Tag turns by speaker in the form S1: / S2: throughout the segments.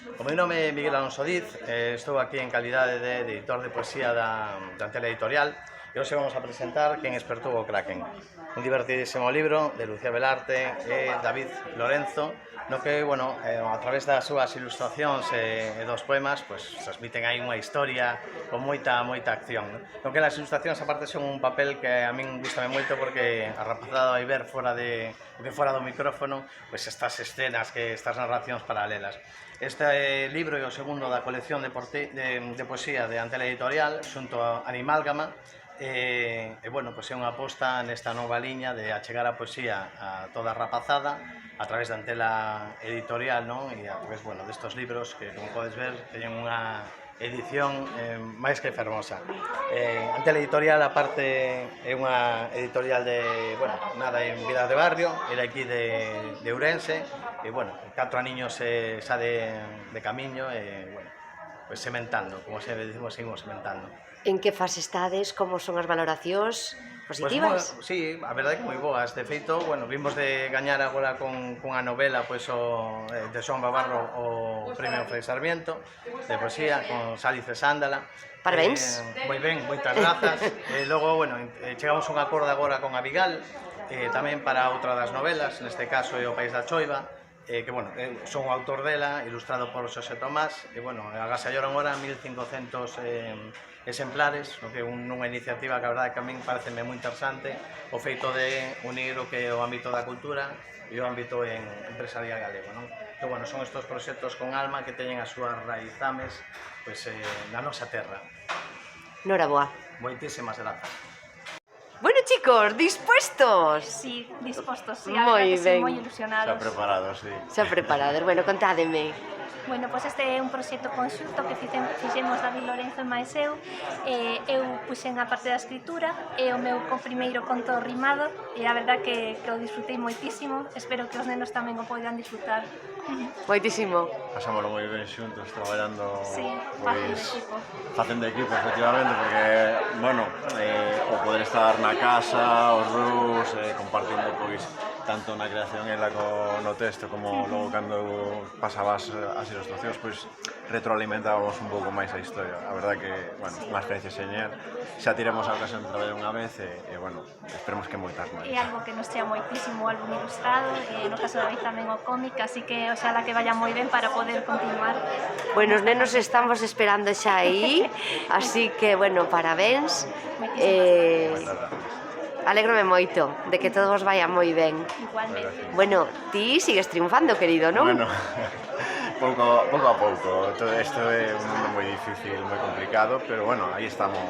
S1: O meu nome é Miguel Alonso Diz, estou aquí en calidade de editor de poesía da Antela Editorial e hoxe vamos a presentar Quen espertou o Kraken, un divertidísimo libro de Lucía Velarte e David Lorenzo, no que, bueno, a través das súas ilustracións e dos poemas, pois, transmiten aí unha historia con moita acción. No que as ilustracións, aparte, son un papel que a min gustame moito porque a rapazada vai ver fora do micrófono, pois, estas escenas, estas narracións paralelas. Este libro é o segundo da colección de poesía de Antela Editorial, xunto a Animálgama, e bueno, pois é unha aposta nesta nova liña de achegar a poesía a toda a rapazada a través da Antela Editorial, non? E a través, bueno, destos libros que, como podes ver, teñen unha edición máis que fermosa. Antela Editorial, aparte, é unha editorial de, bueno, nada en Vilas de Barrio, era aquí de Ourense, e, bueno, 4 aniños xa de camiño, e, bueno, pues sementando, como sempre dicimos, seguimos sementando.
S2: En que fase estades? Como son as valoracións positivas?
S1: Pues, sí, a verdade que moi boas. De feito, bueno, vimos de gañar agora cunha novela, pois, de Xoán Babarro, o Premio Frei Sarmiento de poesía, con Salice Sándala.
S2: Parabéns.
S1: Moi ben, moitas grazas. Logo, bueno, chegamos a un acordo agora con Abigal, tamén para outra das novelas, neste caso é O País da Choiva, que, bueno, son o autor dela, ilustrado por Xosé Tomás, e, bueno, agasalloron agora 1500 exemplares, no que é unha iniciativa que a verdade que a min pareceme moi interesante, o feito de unir o que é o ámbito da cultura e o ámbito empresarial galego, non? Que, bueno, son estos proxectos con alma que teñen as súas raizames, pois, na nosa terra.
S2: Noraboa.
S1: Moitísimas grazas.
S2: Bueno, chicos, dispuestos?
S3: Sí, dispostos, sí,
S2: Moi
S3: a verdade que sí,
S2: ben.
S3: moi ilusionados.
S1: Xa preparados, sí.
S2: Xa preparados. Bueno, contádeme.
S3: Bueno, pois este é un proxecto conxunto que fixemos David Lorenzo e máis eu. Eu puxen a parte da escritura, é o meu primeiro conto rimado e a verdade que o disfrutei moitísimo. Espero que os nenos tamén o poidan disfrutar.
S2: Moitísimo.
S4: Pasámoslo moi ben xuntos, traballando,
S3: Sí,
S4: facendo equipo, efectivamente, porque, bueno, o poder estar na casa, os dous, compartindo, pois, tanto na creación ela no texto como logo cando pasabas as ilustracións, pois retroalimentábamos un pouco máis a historia. A verdade que, bueno, unha experiencia señal. Xa tiramos a ocasión de traballar unha vez e, bueno, esperemos que moitas máis.
S3: É algo que nos chea moitísimo o álbum ilustrado e no caso de David tamén o cómic, así que oxalá que vaya moi ben para poder continuar.
S2: Bueno, os nenos estamos esperando xa aí, así que, bueno, parabéns. Alégrome moito de que todo vos vaya moi ben.
S3: Igualmente.
S2: Bueno, ti sigues triunfando, querido, non?
S4: Bueno, pouco a pouco. Todo isto é un mundo moi difícil, moi complicado, pero, bueno, aí estamos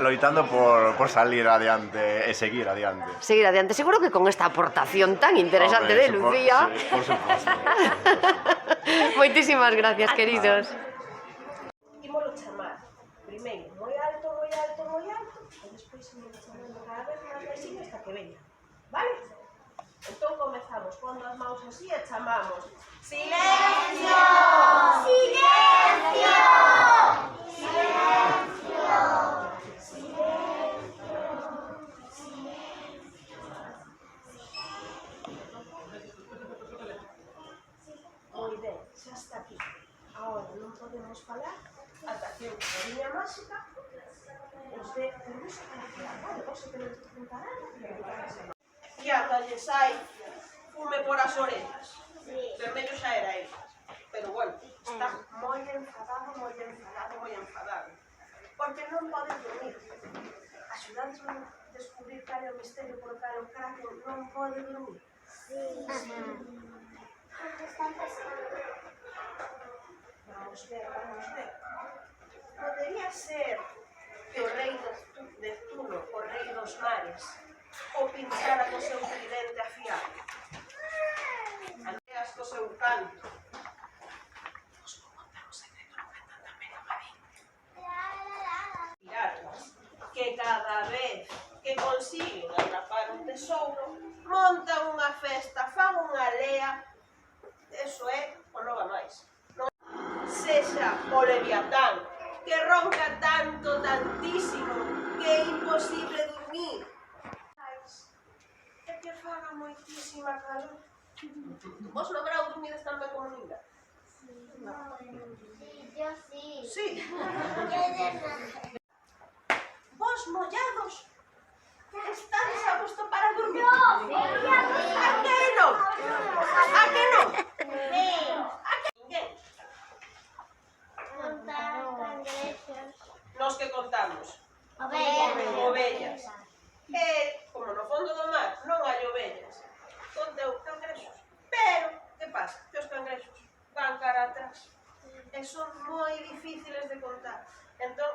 S4: loitando por salir adiante e seguir adiante.
S2: Seguir adiante. Seguro que con esta aportación tan interesante de Lucía.
S4: Sí, por suposto.
S2: Moitísimas gracias, queridos.
S5: Imolo chamar, primeiro, moi alto, e despois imolo chamando cada vez máis baixinho hasta que veña, vale? Entón comezamos pondo as maus así e chamamos Silencio! Silencio! Silencio! Moi ben, xa está aquí. Agora non podemos falar ata que eu, a liña máxica, os dé permiso para falar, vale? Vos se tenéis que preparar, e ata lle sai fume por as orellas. Vermello xa era ele, pero, bueno, está moi enfadado, porque non pode dormir. Axudando a descubrir cal é o misterio por cal o Kraken non pode dormir. Vamos ver. Podería ser que o rei Neptuno, o rei dos mares, o pinchara co seu tridente afiado. Andreas co seu canto. Vos vou contar un secreto, non cantan tan ben a Marín. Piratas, que cada vez que consiguen atrapar un tesouro, montan unha festa, fan unha lea. Eso é o nova máis. Sexa o Leviatán, que ronca tantísimo, que é imposible dormir. que faga moitísima calor. Vos no verao dormides tan ben como ninguén.
S6: Yo sí.
S5: Sí.
S6: Yo de nada.
S5: Vos mollados estades a gusto para dormir.
S6: No,
S5: A que non? A que non? A que ninguén?
S6: Contar cangrejos.
S5: Nos que contamos.
S6: Ovellas.
S5: Ovellas. E, como no fondo do mar non hai ovellas, conteu cangrexos. Pero, que pasa? Que os cangrexos van cara atrás. E son moi difíciles de contar. Entón,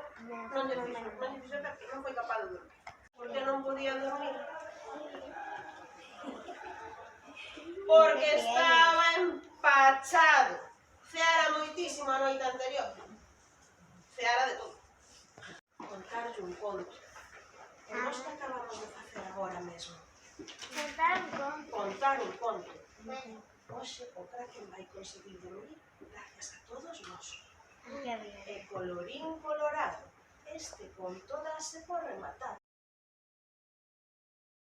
S5: non lle fixo porque non foi capaz de dormir. Porque non podía dormir. Porque estaba empachado. Ceara moitísimo a noite anterior. Ceara de todo. Contarlle un conto. E nós que acabamos de facer agora mesmo.
S6: Contar un conto.
S5: Contar un conto.
S6: Bueno,
S5: Hoxe o Kraken vai conseguir dormir gracias a todos nós.
S6: qué bien.
S5: E colorín colorado, este conto dáse por rematar.